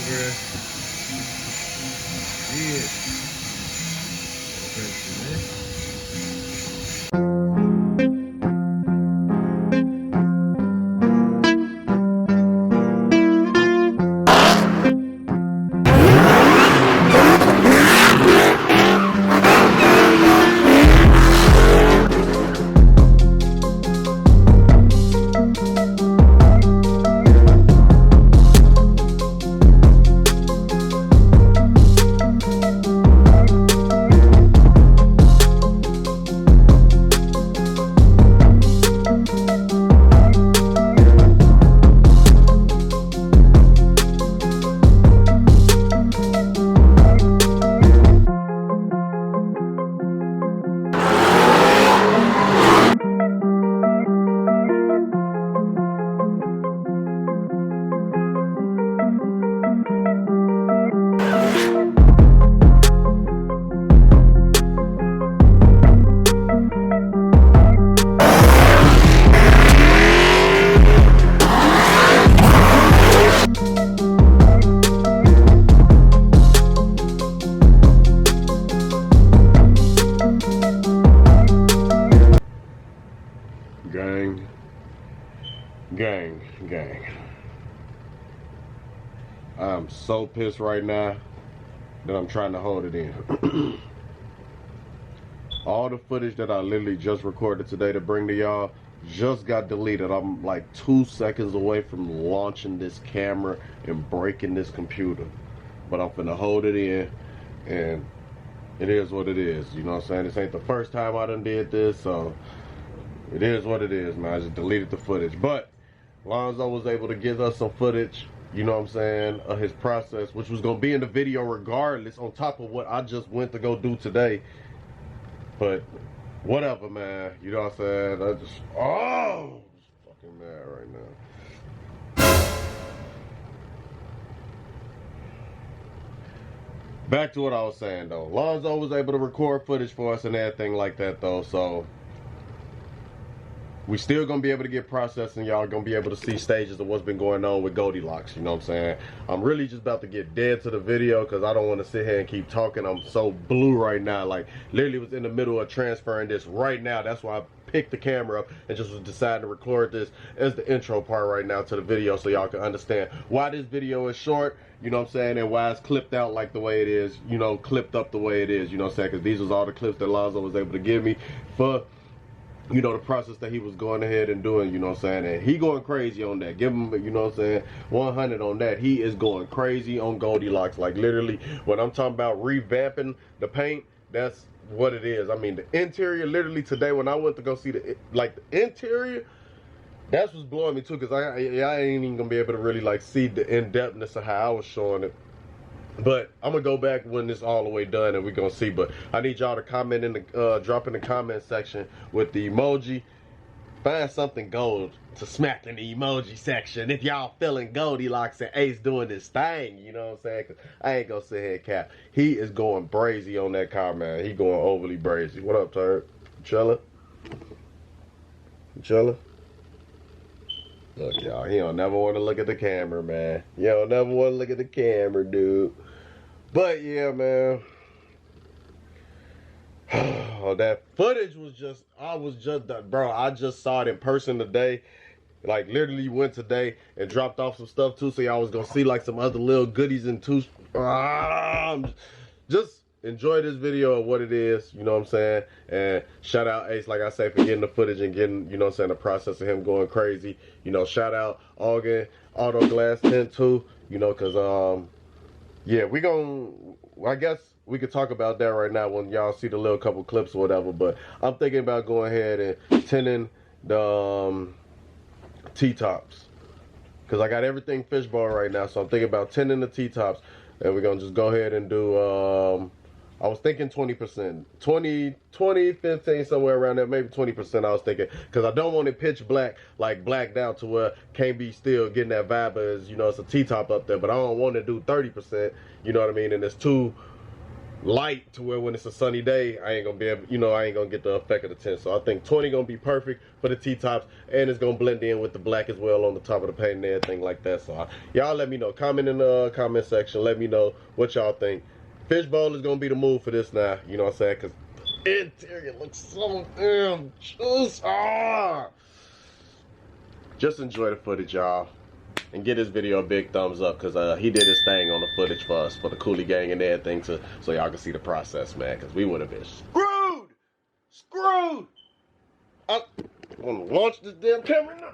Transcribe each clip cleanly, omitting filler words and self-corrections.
bruh. Shit. Okay, man. Gang. I'm so pissed right now that I'm trying to hold it in. All the footage that I literally just recorded today to bring to y'all just got deleted. I'm like 2 seconds away from launching this camera and breaking this computer. But I'm finna hold it in, and it is what it is. You know what I'm saying? This ain't the first time I done did this, so it is what it is, man. I just deleted the footage. But Lonzo was able to give us some footage, you know what I'm saying, of his process, which was gonna be in the video regardless, on top of what I just went to go do today. But whatever, man. You know what I'm saying? I'm just fucking mad right now. Back to what I was saying though. Lonzo was able to record footage for us and everything like that though, so we still gonna be able to get processed, and y'all gonna be able to see stages of what's been going on with Goldilocks. You know what I'm saying? I'm really just about to get dead to the video because I don't want to sit here and keep talking. I'm so blue right now. Like, literally was in the middle of transferring this right now. That's why I picked the camera up and just was deciding to record this as the intro part right now to the video, so y'all can understand why this video is short, you know what I'm saying, and why it's clipped out like the way it is, you know, clipped up the way it is, you know what I'm saying, because these was all the clips that Lonzo was able to give me for, you know, the process that he was going ahead and doing, you know what I'm saying, and he going crazy on that. Give him, you know what I'm saying, 100 on that. He is going crazy on Goldilocks. Like, literally, when I'm talking about revamping the paint, that's what it is. I mean, the interior, literally today when I went to go see the interior, that's what's blowing me too, because I ain't even gonna be able to really like see the in-depthness of how I was showing it. But I'm gonna go back when this all the way done and we're gonna see. But I need y'all to comment in the drop in the comment section with the emoji. Find something gold to smack in the emoji section if y'all feeling Goldilocks and Ace doing this thing, you know what I'm saying? Cause I ain't gonna sit here and cap. He is going brazy on that car, man. He going overly brazy. What up, Turd? Chilla? Chilla? Look, y'all, he don't never want to look at the camera, man. You don't never want to look at the camera, dude. But yeah, man. Oh, that footage was just, bro, I just saw it in person today. Like, literally went today and dropped off some stuff too, so y'all was gonna see like some other little goodies and just enjoy this video of what it is, you know what I'm saying? And shout out Ace, like I say, for getting the footage and getting, you know what I'm saying, the process of him going crazy. You know, shout out Ogden Auto Glass Tint too, you know, cause yeah, I guess we could talk about that right now when y'all see the little couple clips or whatever, but I'm thinking about going ahead and tinting the T-tops, because I got everything fishbone right now, so I'm thinking about tinting the T-tops, and we're gonna just go ahead and do I was thinking 20%, 20, 15, somewhere around there, maybe 20% I was thinking, because I don't want it pitch black, like blacked out to where can't be still getting that vibe as, you know, it's a T-top up there, but I don't want to do 30%, you know what I mean, and it's too light to where when it's a sunny day, I ain't gonna be able, you know, I ain't gonna get the effect of the tint. So I think 20 gonna be perfect for the T-tops, and it's gonna blend in with the black as well on the top of the paint and everything like that. So y'all let me know. Comment in the comment section. Let me know what y'all think. Fishbowl is gonna be the move for this now. You know what I'm saying? Cause interior looks so damn juicy. Just enjoy the footage, y'all. And give this video a big thumbs up, because he did his thing on the footage for us, for the Koolie gang and everything, so y'all can see the process, man, because we would have been screwed. I want to launch this damn camera now.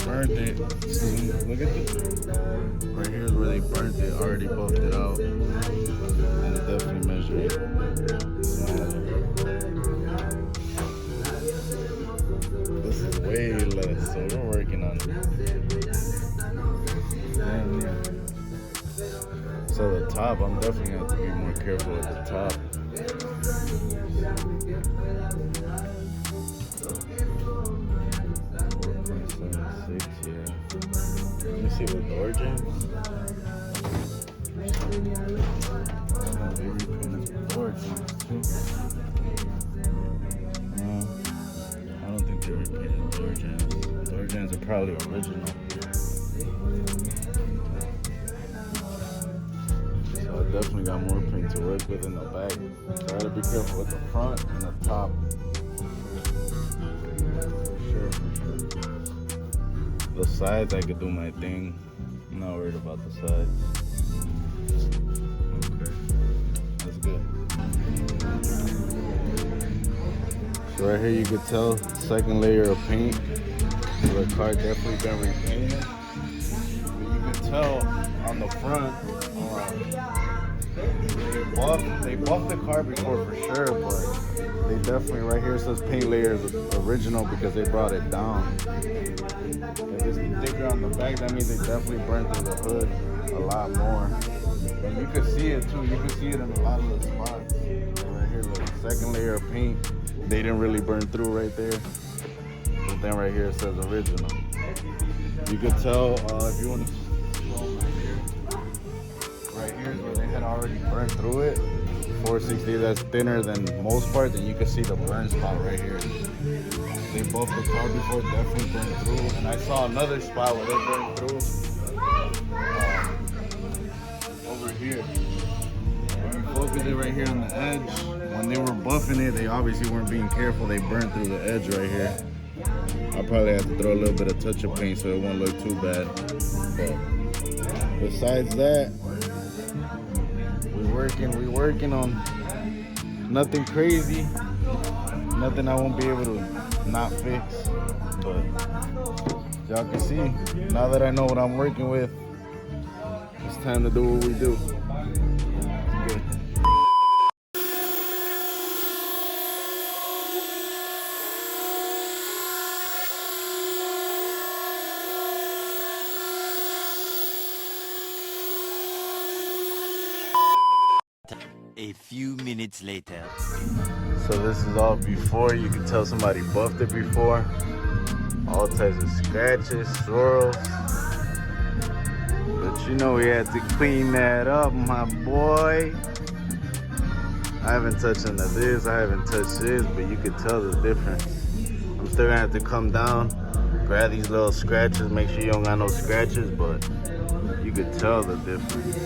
Burnt it. Look at this. Right here is where they burnt it. Already buffed it out. And it definitely measured it. This is way less, so we're working on it. So the top, I'm definitely gonna have to be more careful with the top. 4.76, yeah. Let me see what door jams. Oh, they repainted the door jams too. I don't think they repainted door jams. Door jams are probably original. So I definitely got more paint to work with in the back. So I gotta be careful with the front and the top. The sides, I could do my thing. I'm not worried about the sides. Okay, that's good. So right here you could tell, second layer of paint. So the car definitely been repainted. But you can tell on the front, they buffed the car before for sure, but they definitely, right here it says paint layer is original because they brought it down. If it's thicker on the back, that means they definitely burnt through the hood a lot more. And you can see it too, you can see it in a lot of the spots. Right here, look, second layer of paint, they didn't really burn through right there. But then right here it says original. You could tell, if you want to right here is where they had already burned through it. 460, that's thinner than most parts, and you can see the burn spot right here. They buffed the car before, definitely burned through. And I saw another spot where they burned through. Over here. If you focus it right here on the edge, when they were buffing it, they obviously weren't being careful. They burned through the edge right here. I'll probably have to throw a little bit of touch of paint so it won't look too bad. But besides that, we working on nothing crazy, nothing I won't be able to not fix. But y'all can see, now that I know what I'm working with, it's time to do what we do. Good. A few minutes later. So this is all before. You can tell somebody buffed it before. All types of scratches, swirls. But you know we had to clean that up, my boy. I haven't touched none of this, I haven't touched this, but you can tell the difference. I'm still gonna have to come down, grab these little scratches, make sure you don't got no scratches, but you can tell the difference.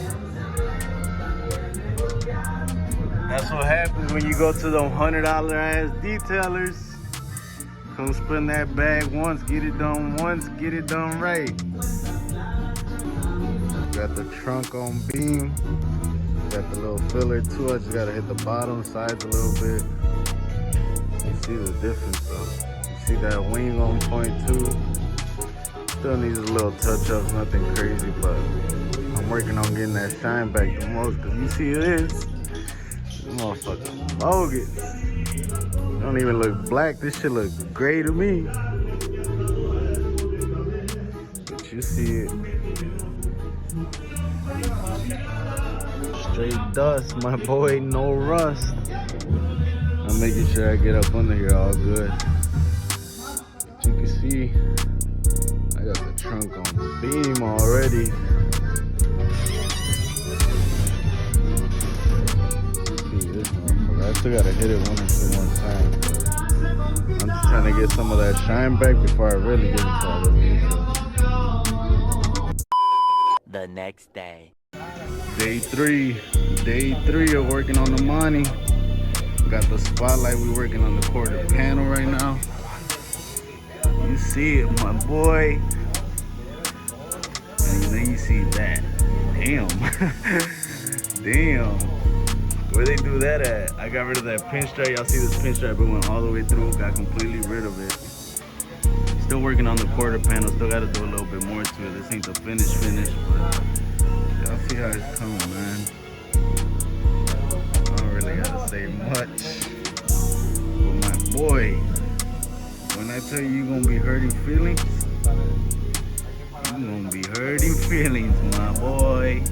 That's what happens when you go to them $100 ass detailers. Come spin that bag once, get it done once, get it done right. Got the trunk on beam. Got the little filler too. I just gotta hit the bottom sides a little bit. You see the difference though. You see that wing on point too. Still needs a little touch-ups, nothing crazy, but I'm working on getting that shine back the most, cause you see this. Motherfucker bogus. Don't even look black. This shit look gray to me. But you see it. Straight dust, my boy, no rust. I'm making sure I get up under here all good. But you can see, I got the trunk on the beam already. See this motherfucker. I still gotta hit it 1 or 2 more times. I'm just trying to get some of that shine back before I really get into all the details. The next day. Day three of working on the Monte. Got the spotlight, we working on the quarter panel right now. You see it, my boy. And then you see that. Damn. Damn. Where they do that at? I got rid of that pinstripe. Y'all see this pinstripe? It went all the way through. Got completely rid of it. Still working on the quarter panel. Still got to do a little bit more to it. This ain't the finish, but y'all see how it's coming, man. I don't really gotta say much. But my boy, when I tell you you're gonna be hurting feelings, you're gonna be hurting feelings, my boy.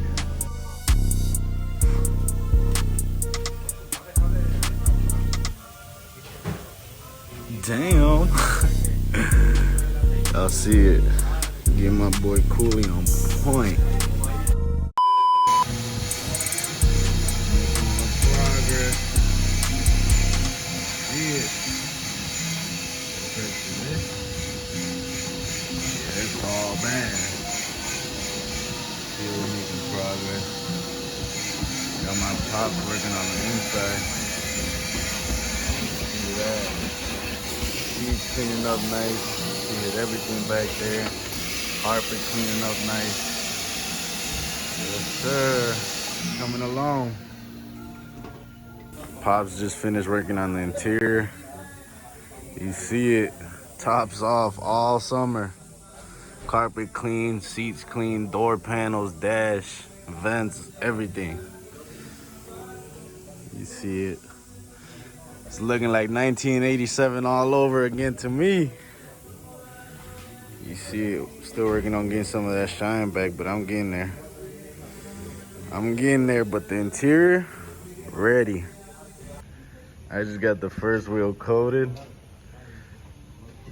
Damn. Y'all see it. Get my boy Koolie on point. Progress. See it. Yeah, it's all bad. See we're making progress. Got my top working on the inside. See that. Seats cleaning up nice. See it, everything back there. Carpet cleaning up nice. Yes, sir. Coming along. Pops just finished working on the interior. You see it. Tops off all summer. Carpet clean, seats clean, door panels, dash, vents, everything. You see it. It's looking like 1987 all over again to me. You see it. Still working on getting some of that shine back, but I'm getting there. I'm getting there, but the interior, ready. I just got the first wheel coated.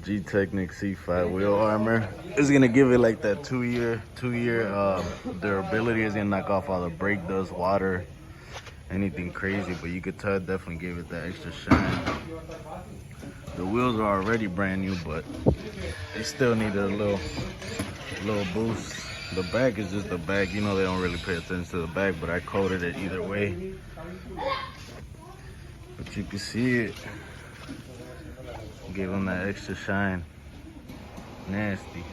G-Technic C5 wheel armor. It's gonna give it like that two-year durability. It's gonna knock off all the brake dust, water, anything crazy, but you could tell it definitely gave it that extra shine. The wheels are already brand new, but they still needed a little boost. The back is just the back. You know they don't really pay attention to the back, but I coated it either way. But you can see it. Give them that extra shine. Nasty.